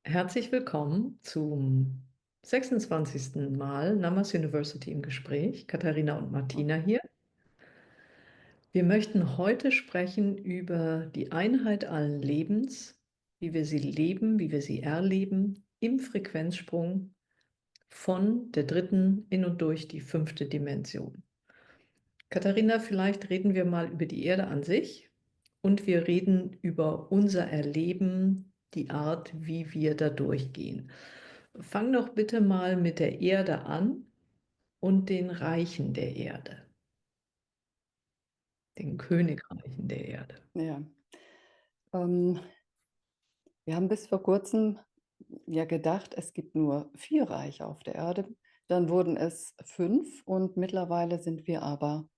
Herzlich willkommen zum 26. Mal Namas University im Gespräch. Katharina und Martina hier. Wir möchten heute sprechen über die Einheit allen Lebens, wie wir sie leben, wie wir sie erleben, im Frequenzsprung von der dritten in und durch die fünfte Dimension. Katharina, vielleicht reden wir mal über die Erde an sich und wir reden über unser Erleben, die Art, wie wir da durchgehen. Fang doch bitte mal mit der Erde an und den Reichen der Erde, den Königreichen der Erde. Ja, ähm, wir haben bis vor Kurzem ja gedacht, es gibt nur 4 Reiche auf der Erde. Dann wurden es 5 und mittlerweile sind wir aber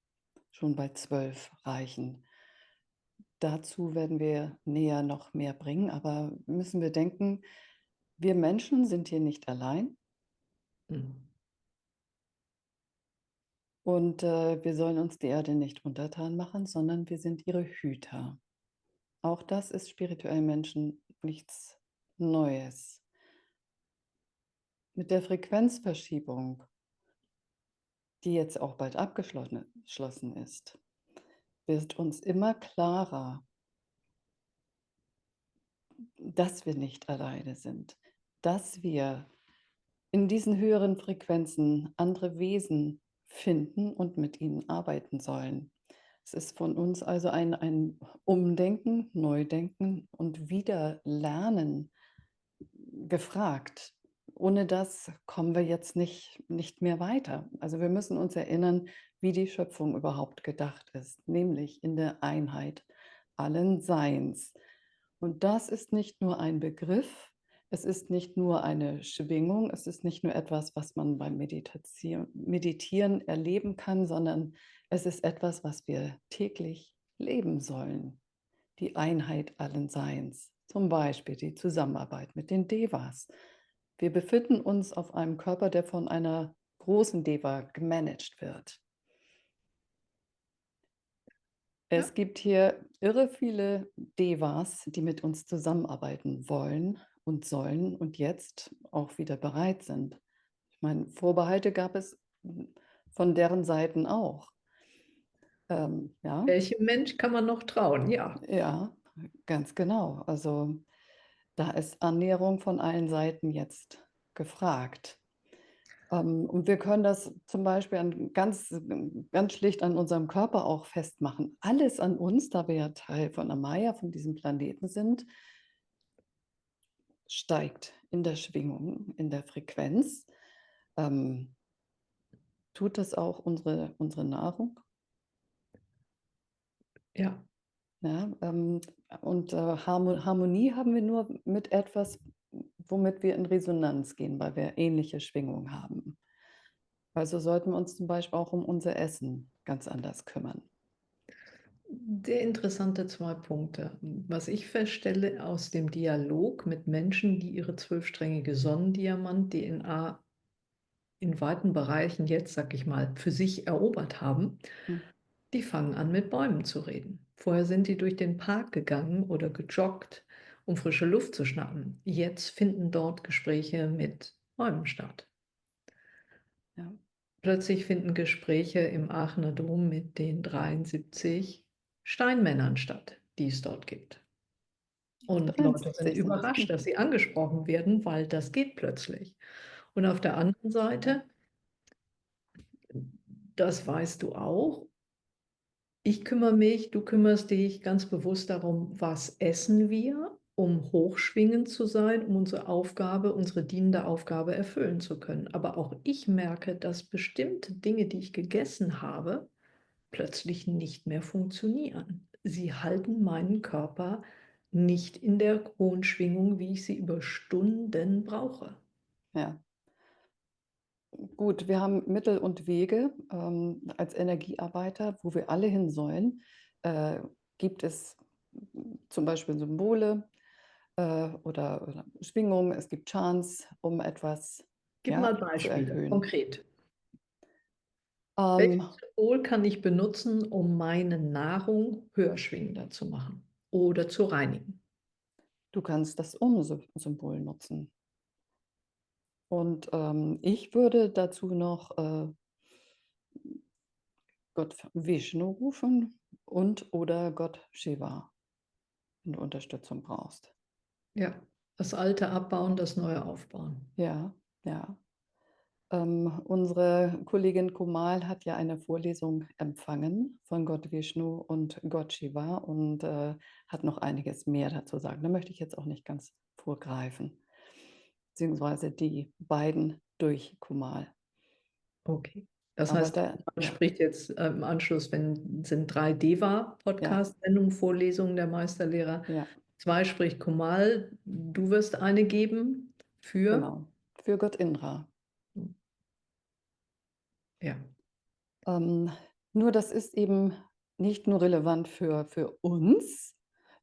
schon bei 12 Reichen. Dazu werden wir näher noch mehr bringen, aber müssen wir denken, wir Menschen sind hier nicht allein Hm. und, wir sollen uns die Erde nicht untertan machen, sondern wir sind ihre Hüter. Auch das ist spirituellen Menschen nichts Neues. Mit der Frequenzverschiebung, die jetzt auch bald abgeschlossen ist, wird uns immer klarer, dass wir nicht alleine sind, dass wir in diesen höheren Frequenzen andere Wesen finden und mit ihnen arbeiten sollen. Es ist von uns also ein Umdenken, Neudenken und Wiederlernen gefragt. Ohne das kommen wir jetzt nicht mehr weiter. Also wir müssen uns erinnern, wie die Schöpfung überhaupt gedacht ist, nämlich in der Einheit allen Seins. Und das ist nicht nur ein Begriff, es ist nicht nur eine Schwingung, es ist nicht nur etwas, was man beim Meditieren erleben kann, sondern es ist etwas, was wir täglich leben sollen. Die Einheit allen Seins, zum Beispiel die Zusammenarbeit mit den Devas. Wir befinden uns auf einem Körper, der von einer großen Deva gemanagt wird. Ja, Es gibt hier irre viele Devas, die mit uns zusammenarbeiten wollen und sollen und jetzt auch wieder bereit sind. Ich meine, Vorbehalte gab es von deren Seiten auch. Ja, welchem Mensch kann man noch trauen? Ja, ja, ganz genau. Also da ist Annäherung von allen Seiten jetzt gefragt. Und wir können das zum Beispiel an ganz schlicht an unserem Körper auch festmachen. Alles an uns, da wir ja Teil von Amaya, von diesem Planeten sind, steigt in der Schwingung, in der Frequenz. Ähm, Tut das auch unsere Nahrung? ja. Ja, und, Harmonie haben wir nur mit etwas, womit wir in Resonanz gehen, weil wir ähnliche Schwingungen haben. Also sollten wir uns zum Beispiel auch um unser Essen ganz anders kümmern. Sehr interessante zwei Punkte. Was ich feststelle aus dem Dialog mit Menschen, die ihre zwölfsträngige Sonnendiamant-DNA in weiten Bereichen jetzt, sag ich mal, für sich erobert haben, Hm, die fangen an, mit Bäumen zu reden. Vorher sind die durch den Park gegangen oder gejoggt, um frische Luft zu schnappen. Jetzt finden dort Gespräche mit Bäumen statt. ja. Plötzlich finden Gespräche im Aachener Dom mit den 73 Steinmännern statt, die es dort gibt. Ach, Und Leute sind 73 sind's. überrascht, dass sie angesprochen werden, weil das geht plötzlich. Und auf der anderen Seite, das weißt du auch, ich kümmere mich, du kümmerst dich ganz bewusst darum, was essen wir, um hochschwingend zu sein, um unsere Aufgabe, unsere dienende Aufgabe erfüllen zu können. Aber auch ich merke, dass bestimmte Dinge, die ich gegessen habe, plötzlich nicht mehr funktionieren. Sie halten meinen Körper nicht in der hohen Schwingung, wie ich sie über Stunden brauche. Ja, gut, wir haben Mittel und Wege, als Energiearbeiter, wo wir alle hin sollen. Gibt es zum Beispiel Symbole, oder Schwingungen, es gibt Chants, um etwas, Gib ja, mal zu Beispiele, erhöhen. konkret. Ähm, Welches Symbol kann ich benutzen, um meine Nahrung höher schwingender zu machen oder zu reinigen? Du kannst das Symbol nutzen. Und, ich würde dazu noch, Gott Vishnu rufen und oder Gott Shiva, wenn du Unterstützung brauchst. Ja, das Alte abbauen, das Neue aufbauen. Ja, ja. Unsere Kollegin Komal hat ja eine Vorlesung empfangen von Gott Vishnu und Gott Shiva und, hat noch einiges mehr dazu sagen. Da möchte ich jetzt auch nicht ganz vorgreifen, beziehungsweise die beiden durch Komal. Okay. Das Aber heißt, da man ja, spricht jetzt im Anschluss, wenn sind 3 ja, Deva-Podcast-Sendungen, Vorlesungen der Meisterlehrer. ja, 2 spricht Kumal. Du wirst eine geben für? genau. Für Gott Indra. Ja. Ähm, nur das ist eben nicht nur relevant für uns,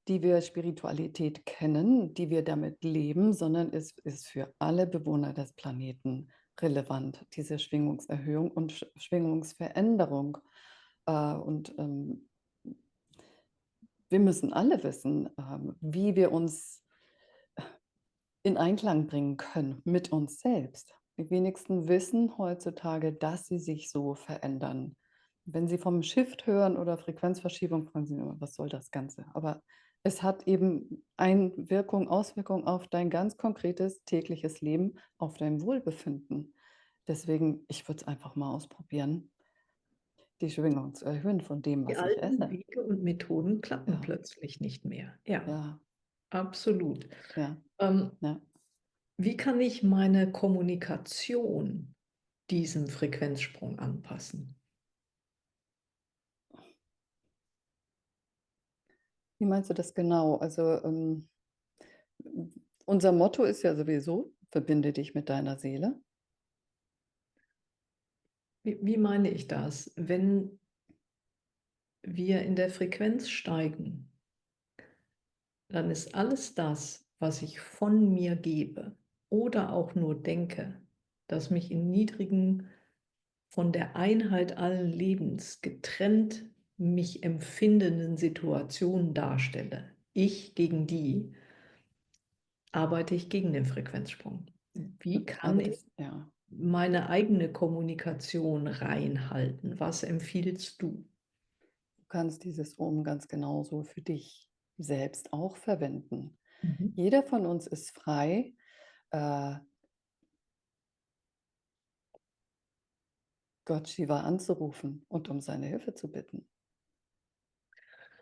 die wir Spiritualität kennen, die wir damit leben, sondern es ist für alle Bewohner des Planeten relevant, diese Schwingungserhöhung und Schwingungsveränderung. Und wir müssen alle wissen, wie wir uns in Einklang bringen können mit uns selbst. Die wenigsten wissen heutzutage, dass sie sich so verändern. Wenn sie vom Shift hören oder Frequenzverschiebung, fragen sie immer: „Was soll das Ganze?“ Aber es hat eben Auswirkung auf dein ganz konkretes tägliches Leben, auf dein Wohlbefinden. Deswegen, ich würde es einfach mal ausprobieren, die Schwingung zu erhöhen von dem, Die was ich alten esse. Wege und Methoden klappen Ja, plötzlich nicht mehr. Ja, ja, absolut. ja, Ähm, ja. wie kann ich meine Kommunikation diesem Frequenzsprung anpassen? Wie meinst du das genau? Also, unser Motto ist ja sowieso: „Verbinde dich mit deiner Seele.“ Wie meine ich das? Wenn wir in der Frequenz steigen, dann ist alles das, was ich von mir gebe oder auch nur denke, das mich in niedrigen, von der Einheit allen Lebens getrennt mich empfindenden Situationen darstelle, ich gegen die, arbeite ich gegen den Frequenzsprung. Wie Du kann ich arbeitest ja, meine eigene Kommunikation reinhalten? Was empfiehlst du? du kannst dieses Om ganz genauso für dich selbst auch verwenden. Mhm. Jeder von uns ist frei, äh, Gott Shiva anzurufen und um seine Hilfe zu bitten.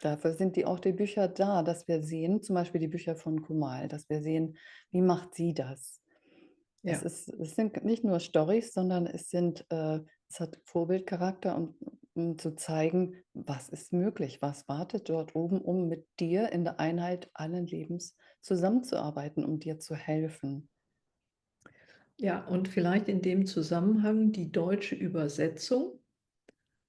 Dafür sind die Bücher da, dass wir sehen, zum Beispiel die Bücher von Kumal, dass wir sehen, wie macht sie das? Ja. Es sind nicht nur Storys, sondern es hat Vorbildcharakter, um zu zeigen, was ist möglich, was wartet dort oben, um mit dir in der Einheit allen Lebens zusammenzuarbeiten, um dir zu helfen. Ja, und vielleicht in dem Zusammenhang die deutsche Übersetzung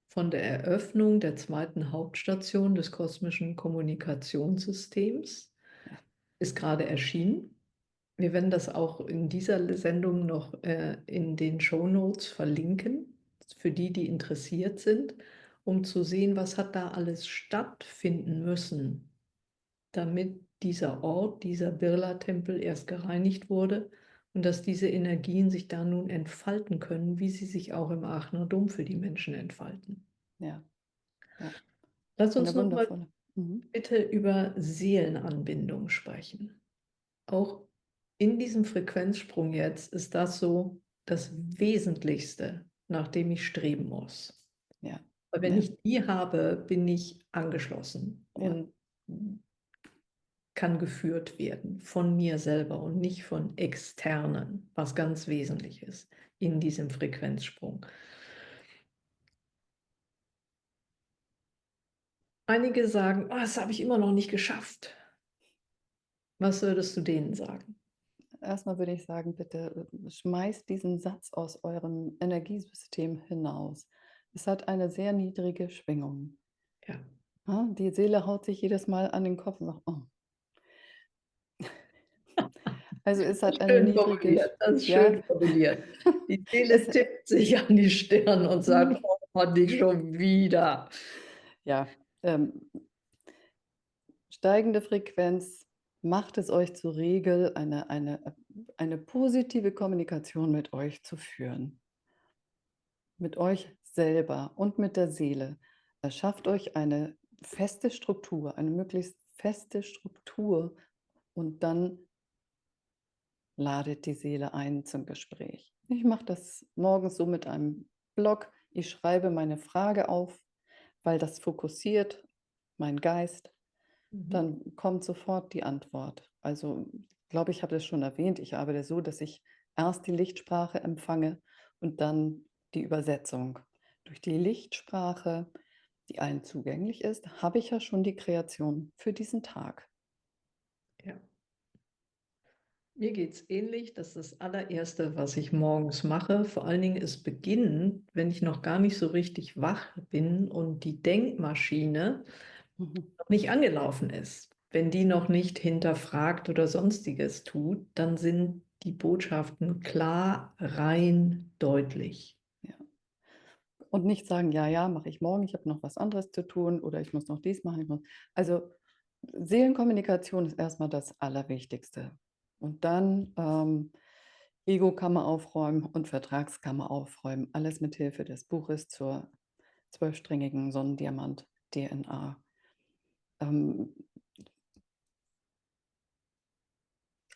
von der Eröffnung der zweiten Hauptstation des kosmischen Kommunikationssystems Ja, ist gerade erschienen. Wir werden das auch in dieser Sendung noch in den Shownotes verlinken, für die, die interessiert sind, um zu sehen, was hat da alles stattfinden müssen, damit dieser Ort, dieser Birla-Tempel erst gereinigt wurde und dass diese Energien sich da nun entfalten können, wie sie sich auch im Aachener Dom für die Menschen entfalten. ja, ja. Lass uns Eine noch mal wundervolle. Mhm. bitte über Seelenanbindung sprechen. Auch in diesem Frequenzsprung jetzt ist das so das Wesentlichste, nach dem ich streben muss. Ja, Weil wenn ja, ich die habe, bin ich angeschlossen ja, und kann geführt werden von mir selber und nicht von Externen, was ganz wesentlich ist in diesem Frequenzsprung. Einige sagen, "Ah, das habe ich immer noch nicht geschafft." Was würdest du denen sagen? erstmal würde ich sagen, bitte, schmeißt diesen Satz aus eurem Energiesystem hinaus. Es hat eine sehr niedrige Schwingung. Ja, Ja, die Seele haut sich jedes Mal an den Kopf und sagt: „Oh.“ Also, es das hat ist eine schön niedrige formuliert. Sch Das ist schön ja, formuliert. Die Seele es tippt sich an die Stirn und sagt, hm, oh, nicht schon wieder. ja, steigende Frequenz, macht es euch zur Regel, eine positive Kommunikation mit euch zu führen. Mit euch selber und mit der Seele. Schafft euch eine feste Struktur, eine möglichst feste Struktur und dann ladet die Seele ein zum Gespräch. Ich mache das morgens so mit einem Block. Ich schreibe meine Frage auf, weil das fokussiert meinen Geist. Mhm. Dann kommt sofort die Antwort. Also, ich glaube, ich habe das schon erwähnt. Ich arbeite so, dass ich erst die Lichtsprache empfange und dann die Übersetzung. Durch die Lichtsprache, die allen zugänglich ist, habe ich ja schon die Kreation für diesen Tag. Ja. Mir geht es ähnlich. Das ist das allererste, was ich morgens mache. Vor allen Dingen ist beginnen, wenn ich noch gar nicht so richtig wach bin und die Denkmaschine Mhm. noch nicht angelaufen ist. Wenn die noch nicht hinterfragt oder sonstiges tut, dann sind die Botschaften klar, rein, deutlich. Ja. Und nicht sagen, ja, ja, mache ich morgen, ich habe noch was anderes zu tun oder ich muss noch dies machen. Also Seelenkommunikation ist erstmal das Allerwichtigste. Und dann Ego-Kammer aufräumen und Vertragskammer aufräumen. Alles mit Hilfe des Buches zur zwölfstrengigen Sonnendiamant-DNA. Ähm,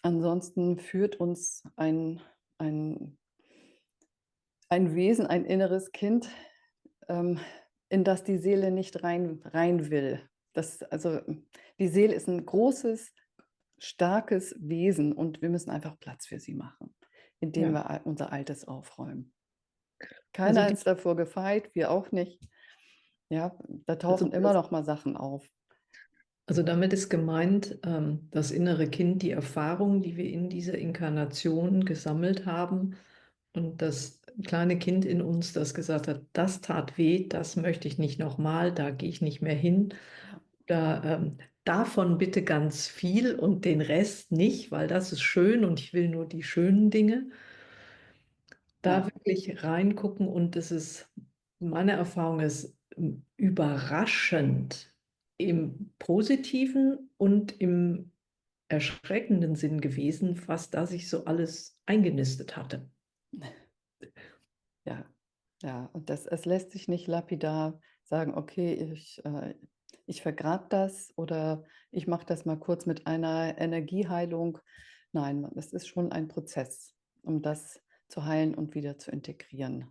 ansonsten führt uns ein, ein Wesen, ein inneres Kind, ähm, in das die Seele nicht rein will. Also die Seele ist ein großes, starkes Wesen und wir müssen einfach Platz für sie machen, indem Ja, wir unser Altes aufräumen. also, Keiner ist davor gefeit, wir auch nicht. Ja, da also, tauchen immer das, noch mal Sachen auf. also damit ist gemeint, das innere Kind, die Erfahrungen, die wir in dieser Inkarnation gesammelt haben und das kleine Kind in uns, das gesagt hat, das tat weh, das möchte ich nicht nochmal, da gehe ich nicht mehr hin. Ja, Da, davon bitte ganz viel und den Rest nicht, weil das ist schön und ich will nur die schönen Dinge. Da ja, wirklich reingucken und es ist, meine Erfahrung ist überraschend im positiven und im erschreckenden Sinn gewesen, was da sich so alles eingenistet hatte. ja, ja. Und es lässt sich nicht lapidar sagen, okay, ich vergrabe das oder ich mache das mal kurz mit einer Energieheilung. Nein, es ist schon ein Prozess, um das zu heilen und wieder zu integrieren,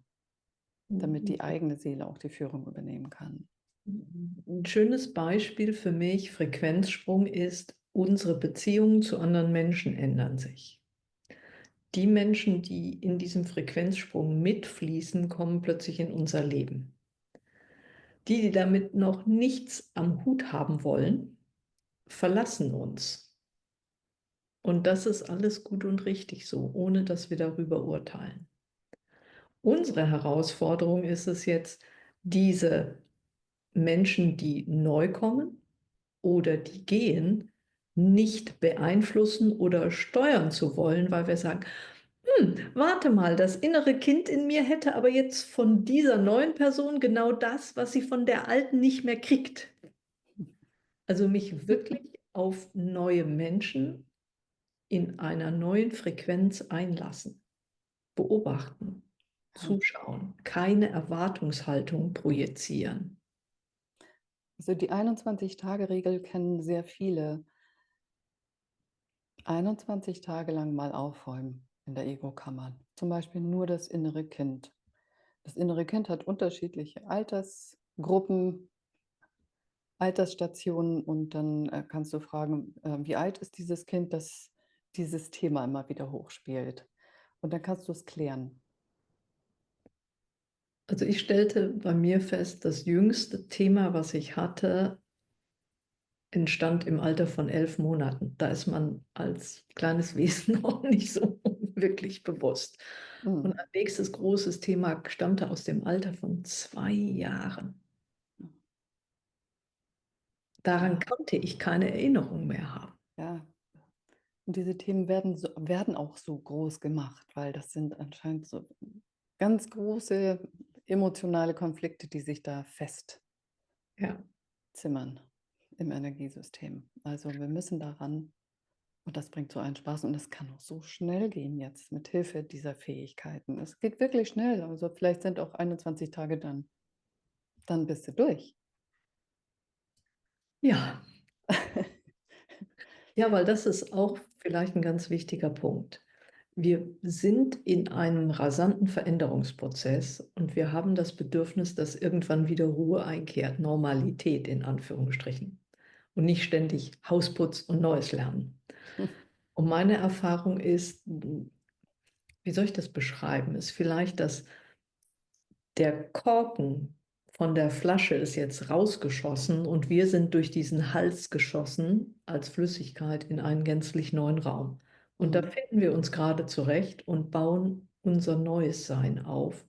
damit die eigene Seele auch die Führung übernehmen kann. Ein schönes Beispiel für mich, Frequenzsprung, ist, unsere Beziehungen zu anderen Menschen ändern sich. Die Menschen, die in diesem Frequenzsprung mitfließen, kommen plötzlich in unser Leben. Die, die damit noch nichts am Hut haben wollen, verlassen uns. Und das ist alles gut und richtig so, ohne dass wir darüber urteilen. Unsere Herausforderung ist es jetzt, diese Menschen, die neu kommen oder die gehen, nicht beeinflussen oder steuern zu wollen, weil wir sagen, warte mal, das innere Kind in mir hätte aber jetzt von dieser neuen Person genau das, was sie von der alten nicht mehr kriegt. Also mich wirklich auf neue Menschen in einer neuen Frequenz einlassen, beobachten, Ja. zuschauen, keine Erwartungshaltung projizieren. Also die 21-Tage-Regel kennen sehr viele. 21 Tage lang mal aufräumen in der Ego-Kammer. Zum Beispiel nur das innere Kind. Das innere Kind hat unterschiedliche Altersgruppen, Altersstationen und dann kannst du fragen, wie alt ist dieses Kind, das dieses Thema immer wieder hochspielt. Und dann kannst du es klären. Also ich stellte bei mir fest, das jüngste Thema, was ich hatte, entstand im Alter von 11 Monaten. Da ist man als kleines Wesen noch nicht so wirklich bewusst. Und Mm. ein nächstes großes Thema stammte aus dem Alter von 2 Jahren. Daran Ja, konnte ich keine Erinnerung mehr haben. ja. Und diese Themen werden auch so groß gemacht, weil das sind anscheinend so ganz große emotionale Konflikte, die sich da festzimmern Ja, im Energiesystem. Also wir müssen daran. Und das bringt so einen Spaß und es kann auch so schnell gehen jetzt mit Hilfe dieser Fähigkeiten. Es geht wirklich schnell. Also, vielleicht sind auch 21 Tage dann bist du durch. Ja, ja, weil das ist auch vielleicht ein ganz wichtiger Punkt. Wir sind in einem rasanten Veränderungsprozess und wir haben das Bedürfnis, dass irgendwann wieder Ruhe einkehrt, Normalität in Anführungsstrichen und nicht ständig Hausputz und Neues lernen. Und meine Erfahrung ist, wie soll ich das beschreiben, ist vielleicht, dass der Korken von der Flasche ist jetzt rausgeschossen und wir sind durch diesen Hals geschossen als Flüssigkeit in einen gänzlich neuen Raum. Und da Mhm. finden wir uns gerade zurecht und bauen unser neues Sein auf.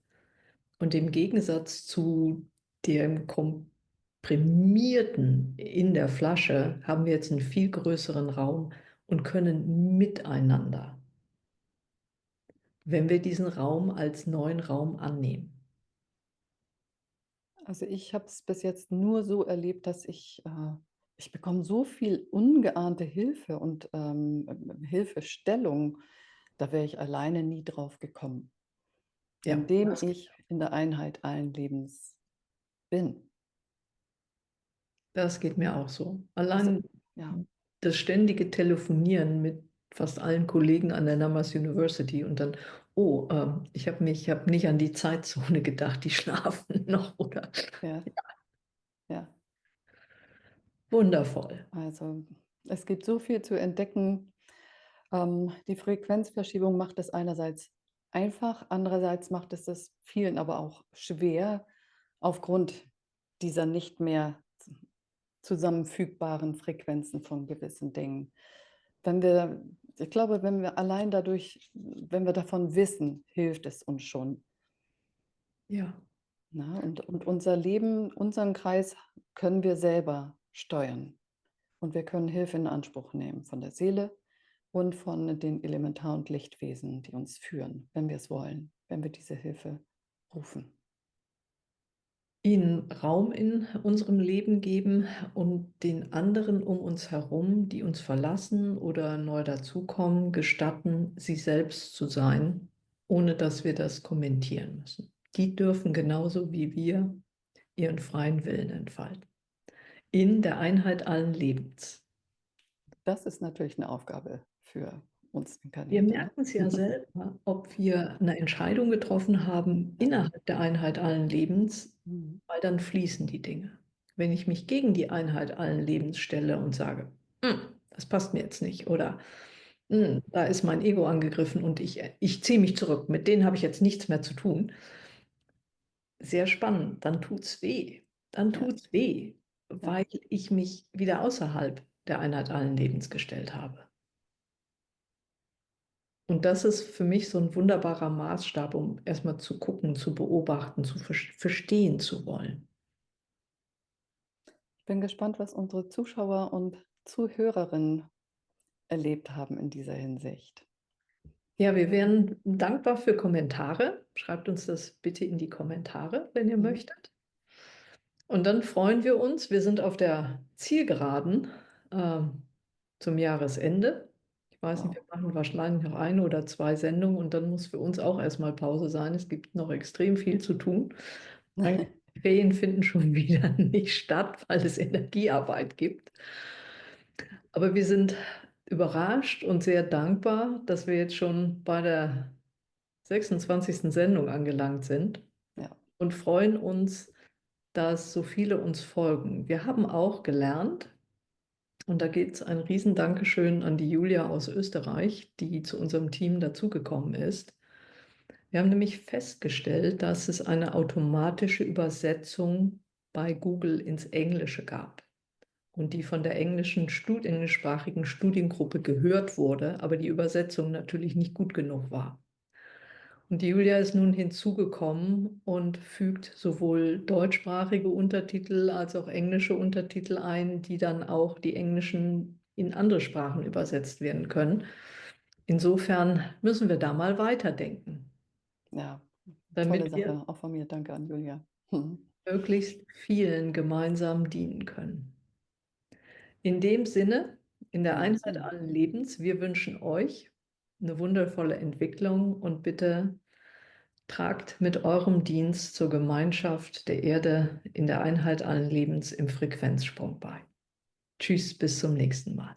Und im Gegensatz zu dem Komprimierten in der Flasche haben wir jetzt einen viel größeren Raum und können miteinander, wenn wir diesen Raum als neuen Raum annehmen. Also, ich habe es bis jetzt nur so erlebt, dass ich bekomme so viel ungeahnte Hilfe und, Hilfestellung, da wäre ich alleine nie drauf gekommen, Ja, indem das geht. ich in der Einheit allen Lebens bin. Das geht mir auch so. Also Allein ja, das ständige Telefonieren mit fast allen Kollegen an der Namas University und dann, oh, ich habe nicht an die Zeitzone gedacht, die schlafen noch, oder? ja, ja. Wundervoll. Also, es gibt so viel zu entdecken. Die Frequenzverschiebung macht es einerseits einfach, andererseits macht es vielen aber auch schwer aufgrund dieser nicht mehr zusammenfügbaren Frequenzen von gewissen Dingen. Wenn wir Ich glaube, wenn wir allein dadurch wenn wir davon wissen, hilft es uns schon, Ja, ne? Und unser Leben, unseren Kreis können wir selber steuern. Und wir können Hilfe in Anspruch nehmen von der Seele und von den Elementar- und Lichtwesen, die uns führen, wenn wir es wollen, wenn wir diese Hilfe rufen. ihnen Raum in unserem Leben geben und den anderen um uns herum, die uns verlassen oder neu dazukommen, gestatten, sie selbst zu sein, ohne dass wir das kommentieren müssen. Die dürfen genauso wie wir ihren freien Willen entfalten. In der Einheit allen Lebens. Das ist natürlich eine Aufgabe für uns Wir Inkarnierte, ne? merken es ja selber, ob wir eine Entscheidung getroffen haben Ja. innerhalb der Einheit allen Lebens, Mhm. weil dann fließen die Dinge. Wenn ich mich gegen die Einheit allen Lebens stelle und sage, das passt mir jetzt nicht oder da ist mein Ego angegriffen und ich ziehe mich zurück, mit denen habe ich jetzt nichts mehr zu tun, sehr spannend, dann tut's weh. Dann Ja, tut's weh, ja. weil ich mich wieder außerhalb der Einheit allen Lebens gestellt habe. Und das ist für mich so ein wunderbarer Maßstab, um erstmal zu gucken, zu beobachten, zu verstehen zu wollen. Ich bin gespannt, was unsere Zuschauer und Zuhörerinnen erlebt haben in dieser Hinsicht. Ja, wir wären dankbar für Kommentare. Schreibt uns das bitte in die Kommentare, wenn ihr Mhm. möchtet. Und dann freuen wir uns. Wir sind auf der Zielgeraden zum Jahresende. Ich weiß nicht, wir Wow. machen wahrscheinlich noch eine oder zwei Sendungen und dann muss für uns auch erstmal Pause sein. Es gibt noch extrem viel zu tun. Eigentlich Ferien finden schon wieder nicht statt, weil es Energiearbeit gibt. Aber wir sind überrascht und sehr dankbar, dass wir jetzt schon bei der 26. Sendung angelangt sind Ja, und freuen uns, dass so viele uns folgen. Wir haben auch gelernt, und da geht es ein Riesendankeschön an die Julia aus Österreich, die zu unserem Team dazugekommen ist. Wir haben nämlich festgestellt, dass es eine automatische Übersetzung bei Google ins Englische gab und die von der englischsprachigen Studiengruppe gehört wurde, aber die Übersetzung natürlich nicht gut genug war. Und die Julia ist nun hinzugekommen und fügt sowohl deutschsprachige Untertitel als auch englische Untertitel ein, die dann auch die englischen in andere Sprachen übersetzt werden können. Insofern müssen wir da mal weiterdenken, ja, tolle damit wir Sache, auch von mir. Danke an Julia. Mhm. möglichst vielen gemeinsam dienen können. In dem Sinne, in der In diesem Einheit Sinne. allen Lebens. Wir wünschen euch eine wundervolle Entwicklung und bitte tragt mit eurem Dienst zur Gemeinschaft der Erde in der Einheit allen Lebens im Frequenzsprung bei. Tschüss, bis zum nächsten Mal.